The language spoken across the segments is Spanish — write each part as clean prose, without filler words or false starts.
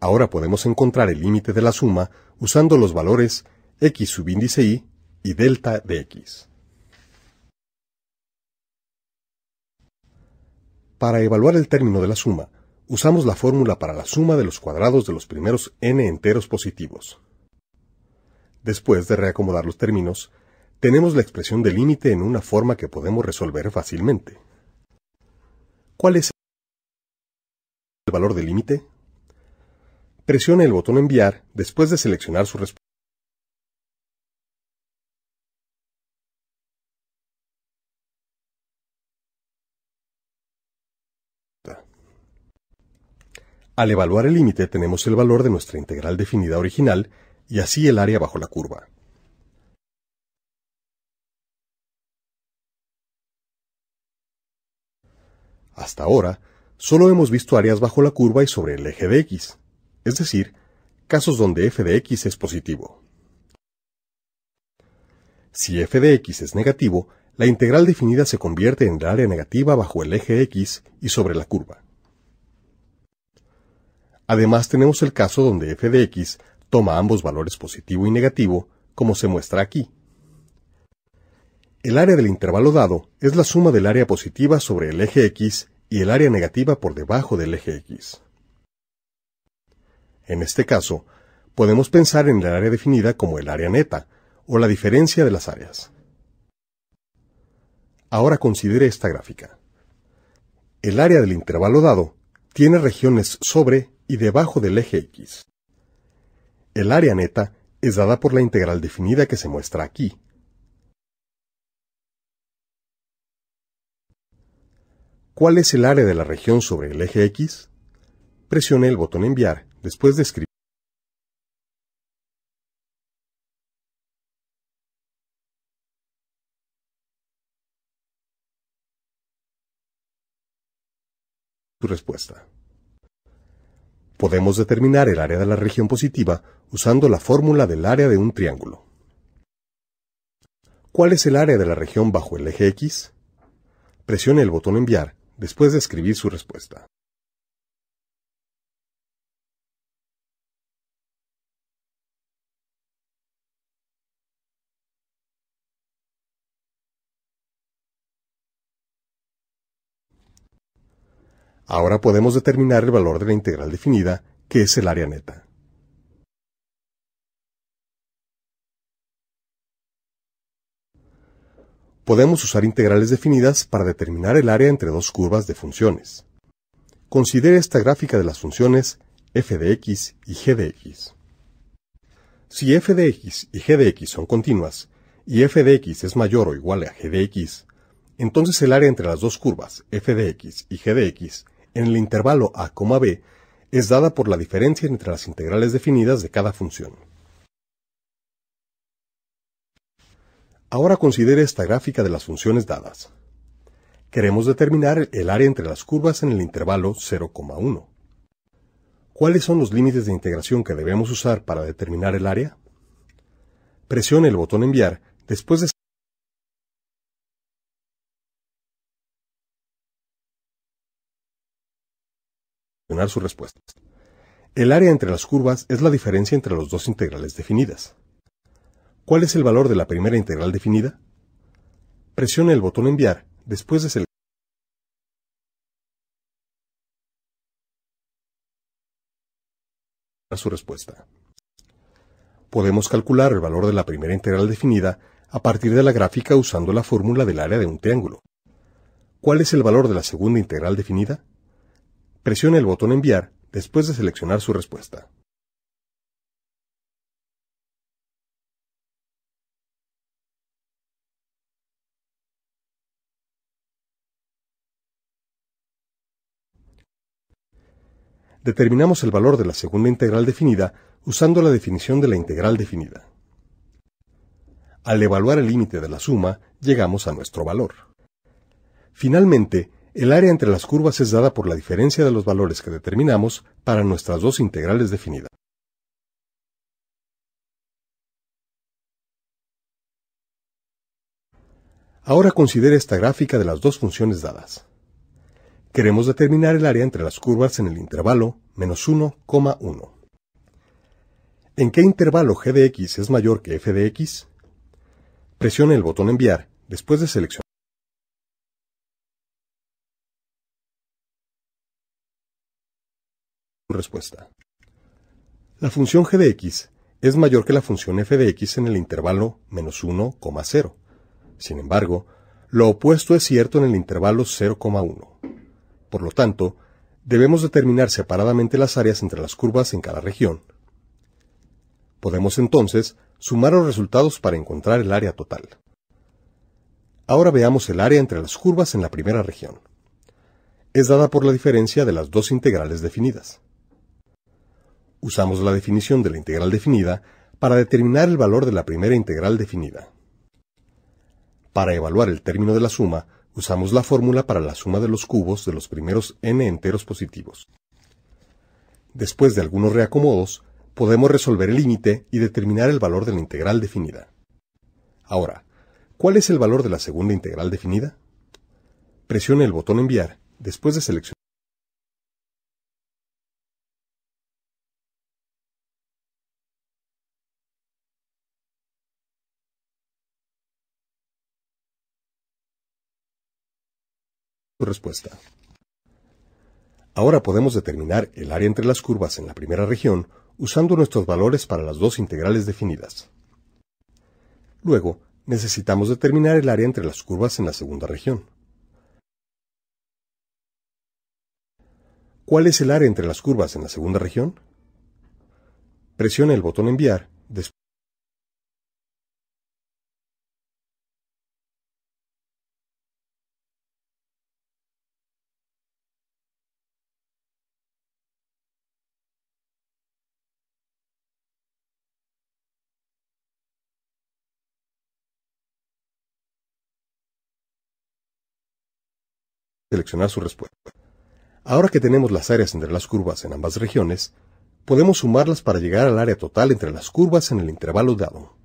Ahora podemos encontrar el límite de la suma usando los valores x subíndice y delta de x. Para evaluar el término de la suma, usamos la fórmula para la suma de los cuadrados de los primeros n enteros positivos. Después de reacomodar los términos, tenemos la expresión de límite en una forma que podemos resolver fácilmente. ¿Cuál es el valor del límite? Presione el botón Enviar después de seleccionar su respuesta. Al evaluar el límite tenemos el valor de nuestra integral definida original y así el área bajo la curva. Hasta ahora, solo hemos visto áreas bajo la curva y sobre el eje de x, es decir, casos donde f de x es positivo. Si f de x es negativo, la integral definida se convierte en el área negativa bajo el eje x y sobre la curva. Además tenemos el caso donde f de x toma ambos valores positivo y negativo, como se muestra aquí. El área del intervalo dado es la suma del área positiva sobre el eje x y el área negativa por debajo del eje x. En este caso, podemos pensar en el área definida como el área neta, o la diferencia de las áreas. Ahora considere esta gráfica. El área del intervalo dado tiene regiones sobre y debajo del eje x. El área neta es dada por la integral definida que se muestra aquí. ¿Cuál es el área de la región sobre el eje x? Presione el botón Enviar después de escribir su respuesta. Podemos determinar el área de la región positiva usando la fórmula del área de un triángulo. ¿Cuál es el área de la región bajo el eje x? Presione el botón Enviar después de escribir su respuesta. Ahora podemos determinar el valor de la integral definida, que es el área neta. Podemos usar integrales definidas para determinar el área entre dos curvas de funciones. Considere esta gráfica de las funciones f de x y g de x. Si f de x y g de x son continuas, y f de x es mayor o igual a g de x, entonces el área entre las dos curvas f de x y g de x en el intervalo a, b es dada por la diferencia entre las integrales definidas de cada función. Ahora considere esta gráfica de las funciones dadas. Queremos determinar el área entre las curvas en el intervalo 0,1. ¿Cuáles son los límites de integración que debemos usar para determinar el área? Presione el botón Enviar después de seleccionar su respuesta. El área entre las curvas es la diferencia entre las dos integrales definidas. ¿Cuál es el valor de la primera integral definida? Presione el botón Enviar después de seleccionar su respuesta. Podemos calcular el valor de la primera integral definida a partir de la gráfica usando la fórmula del área de un triángulo. ¿Cuál es el valor de la segunda integral definida? Presione el botón Enviar después de seleccionar su respuesta. Determinamos el valor de la segunda integral definida usando la definición de la integral definida. Al evaluar el límite de la suma, llegamos a nuestro valor. Finalmente, el área entre las curvas es dada por la diferencia de los valores que determinamos para nuestras dos integrales definidas. Ahora considere esta gráfica de las dos funciones dadas. Queremos determinar el área entre las curvas en el intervalo -1,1. ¿En qué intervalo g de x es mayor que f de x? Presione el botón Enviar después de seleccionar su respuesta. La función g de x es mayor que la función f de x en el intervalo -1, 0. Sin embargo, lo opuesto es cierto en el intervalo 0,1. Por lo tanto, debemos determinar separadamente las áreas entre las curvas en cada región. Podemos entonces sumar los resultados para encontrar el área total. Ahora veamos el área entre las curvas en la primera región. Es dada por la diferencia de las dos integrales definidas. Usamos la definición de la integral definida para determinar el valor de la primera integral definida. Para evaluar el término de la suma, usamos la fórmula para la suma de los cubos de los primeros n enteros positivos. Después de algunos reacomodos, podemos resolver el límite y determinar el valor de la integral definida. Ahora, ¿cuál es el valor de la segunda integral definida? Presione el botón Enviar después de seleccionar su respuesta. Ahora podemos determinar el área entre las curvas en la primera región usando nuestros valores para las dos integrales definidas. Luego, necesitamos determinar el área entre las curvas en la segunda región. ¿Cuál es el área entre las curvas en la segunda región? Presione el botón Enviar después de seleccionar su respuesta. Ahora que tenemos las áreas entre las curvas en ambas regiones, podemos sumarlas para llegar al área total entre las curvas en el intervalo dado.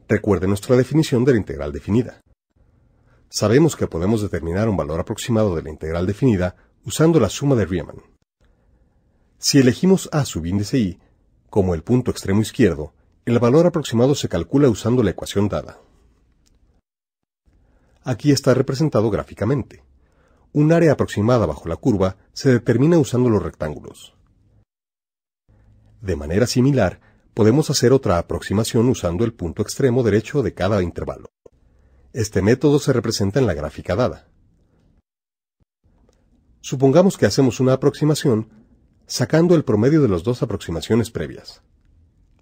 Recuerde nuestra definición de la integral definida. Sabemos que podemos determinar un valor aproximado de la integral definida usando la suma de Riemann. Si elegimos a subíndice i como el punto extremo izquierdo, el valor aproximado se calcula usando la ecuación dada. Aquí está representado gráficamente. Un área aproximada bajo la curva se determina usando los rectángulos. De manera similar, podemos hacer otra aproximación usando el punto extremo derecho de cada intervalo. Este método se representa en la gráfica dada. Supongamos que hacemos una aproximación sacando el promedio de las dos aproximaciones previas.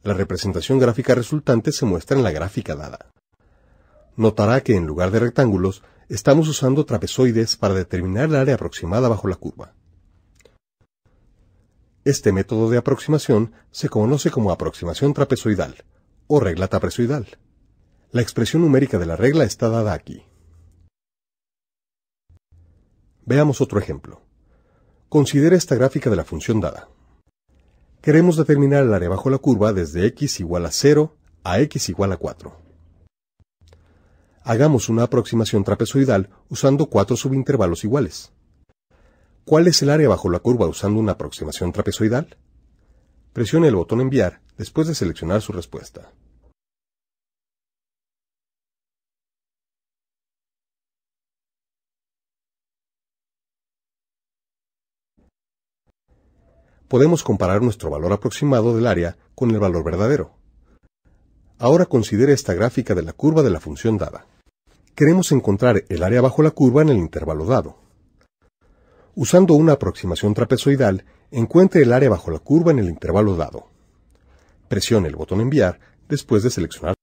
La representación gráfica resultante se muestra en la gráfica dada. Notará que en lugar de rectángulos, estamos usando trapezoides para determinar el área aproximada bajo la curva. Este método de aproximación se conoce como aproximación trapezoidal o regla trapezoidal. La expresión numérica de la regla está dada aquí. Veamos otro ejemplo. Considere esta gráfica de la función dada. Queremos determinar el área bajo la curva desde x igual a 0 a x igual a 4. Hagamos una aproximación trapezoidal usando 4 subintervalos iguales. ¿Cuál es el área bajo la curva usando una aproximación trapezoidal? Presione el botón Enviar después de seleccionar su respuesta. Podemos comparar nuestro valor aproximado del área con el valor verdadero. Ahora considere esta gráfica de la curva de la función dada. Queremos encontrar el área bajo la curva en el intervalo dado. Usando una aproximación trapezoidal, encuentre el área bajo la curva en el intervalo dado. Presione el botón Enviar después de seleccionar la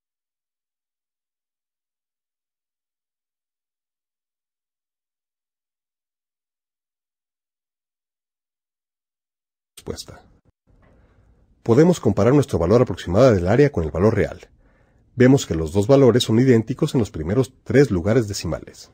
respuesta. Podemos comparar nuestro valor aproximado del área con el valor real. Vemos que los dos valores son idénticos en los primeros 3 lugares decimales.